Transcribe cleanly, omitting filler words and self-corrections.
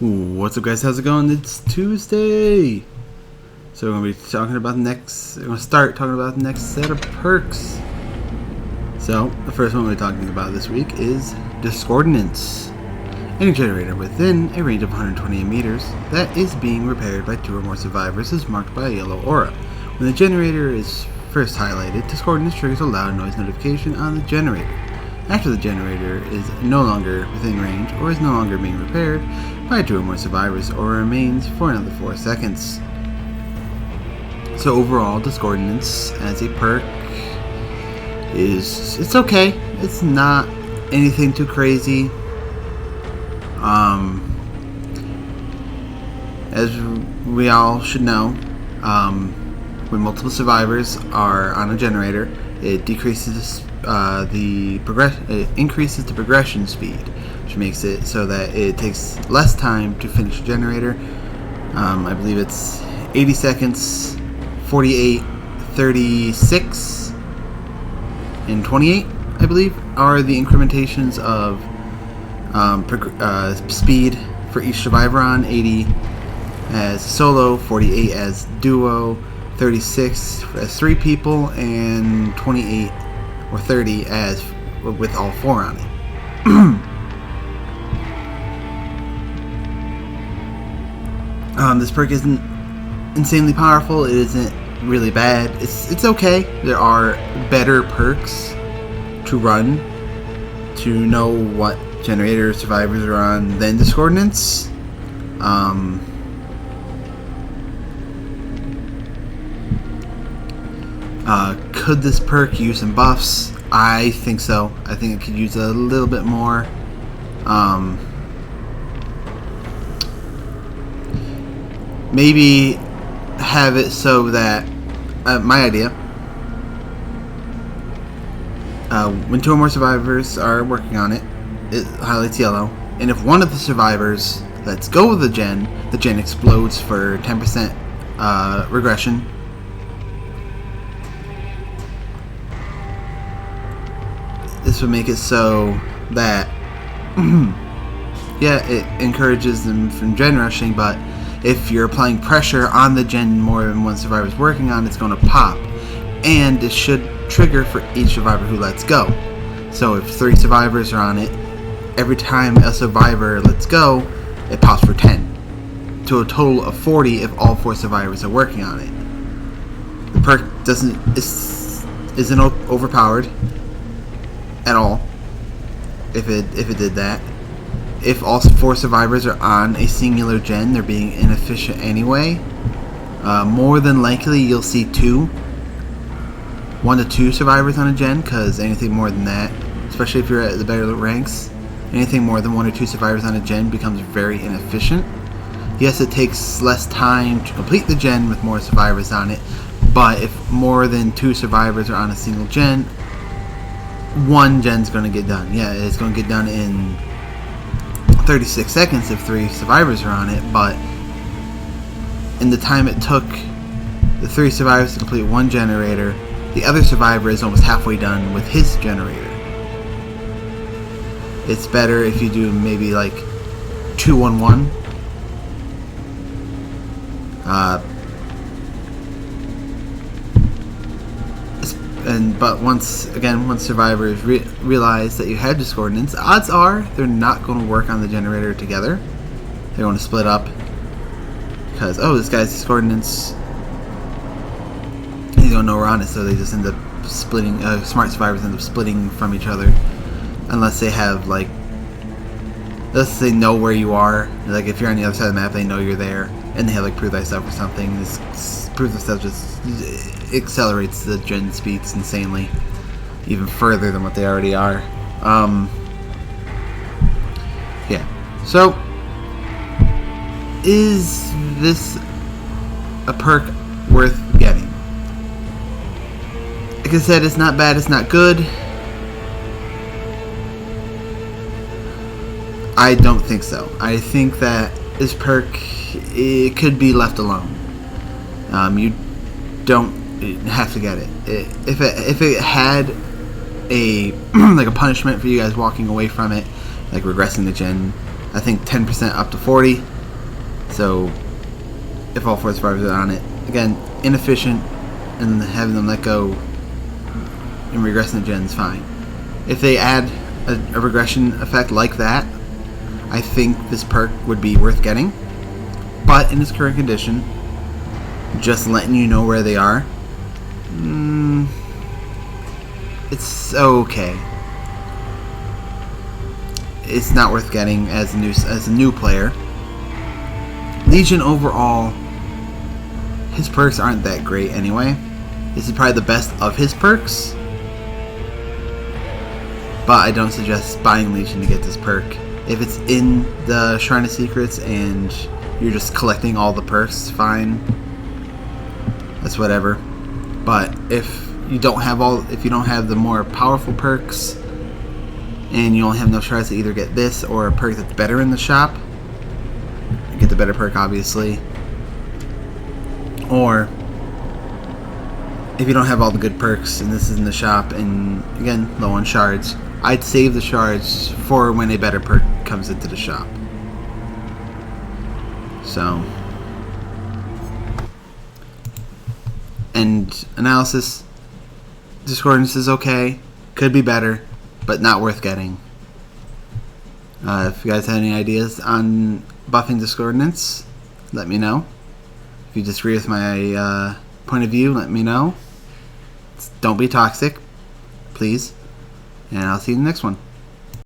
What's up, guys? How's it going? It's Tuesday, so we're gonna be talking about We're gonna start talking about the next set of perks. So the first one we're talking about this week is Discordance. Any generator within a range of 120 meters that is being repaired by 2 or more survivors is marked by a yellow aura. When the generator is first highlighted, Discordance triggers a loud noise notification on the generator. After the generator is no longer within range or is no longer being repaired by 2 or more survivors or remains for another 4 seconds. So overall, Discordance as a perk it's okay. It's not anything too crazy. As we all should know, when multiple survivors are on a generator, it decreases it increases the progression speed, which makes it so that it takes less time to finish a generator. I believe it's 80 seconds, 48, 36, and 28, I believe, are the incrementations of speed for each survivor on. 80 as solo, 48 as duo, 36 as 3 people, and 28 or 30 as with all 4 on it. This perk isn't insanely powerful. It isn't really bad. It's okay. There are better perks to run to know what generator survivors are on than Discordance. Could this perk use some buffs? I think so. I think it could use a little bit more. Maybe have it so that my idea, when 2 or more survivors are working on it, it highlights yellow, and if one of the survivors lets go of the gen explodes for 10% regression. This would make it so that yeah, it encourages them from gen rushing, but if you're applying pressure on the gen more than one survivor is working on, it's going to pop, and it should trigger for each survivor who lets go. So if 3 survivors are on it, every time a survivor lets go, it pops for 10, to a total of 40 if all 4 survivors are working on it. The perk isn't overpowered at all if it did that. If all 4 survivors are on a singular gen, they're being inefficient anyway. More than likely you'll see 1 to 2 survivors on a gen, because anything more than that, especially if you're at the better ranks, anything more than 1 or 2 survivors on a gen becomes very inefficient. Yes, it takes less time to complete the gen with more survivors on it, but if more than 2 survivors are on a single gen, 1 gen's going to get done. Yeah, it's going to get done in 36 seconds if 3 survivors are on it, but in the time it took the 3 survivors to complete 1 generator, the other survivor is almost halfway done with his generator. It's better if you do maybe like 2-1-1. But once survivors realize that you have Discordance, odds are they're not going to work on the generator together. They're going to split up because, oh, this guy's Discordance, he's going nowhere on it, so they just end up splitting. Smart survivors end up splitting from each other unless they have, like, let's say know where you are. Like if you're on the other side of the map, they know you're there, and they have like prove thyself or something. This prove thyself just accelerates the gen speeds insanely, even further than what they already are. Yeah. So, is this a perk worth getting? Like I said, it's not bad, it's not good. I don't think so. I think that this perk, it could be left alone. You don't have to get it. If it had a like a punishment for you guys walking away from it, like regressing the gen, I think 10% up to 40. So if all 4 survivors are on it, again, inefficient, and having them let go and regress in the gen is fine. If they add a regression effect like that, I think this perk would be worth getting. But in its current condition, just letting you know where they are, it's okay. It's not worth getting as a new player. Legion overall, his perks aren't that great anyway. This is probably the best of his perks, but I don't suggest buying Legion to get this perk. If it's in the Shrine of Secrets and you're just collecting all the perks, fine. That's whatever. But if you don't have the more powerful perks, and you only have enough tries to either get this or a perk that's better in the shop, get the better perk obviously. Or if you don't have all the good perks and this is in the shop and again low on shards, I'd save the shards for when a better perk comes into the shop. So, and analysis, discordance is okay, could be better, but not worth getting. If you guys have any ideas on buffing discordance, let me know. If you disagree with my point of view, let me know. Don't be toxic, please. And I'll see you in the next one.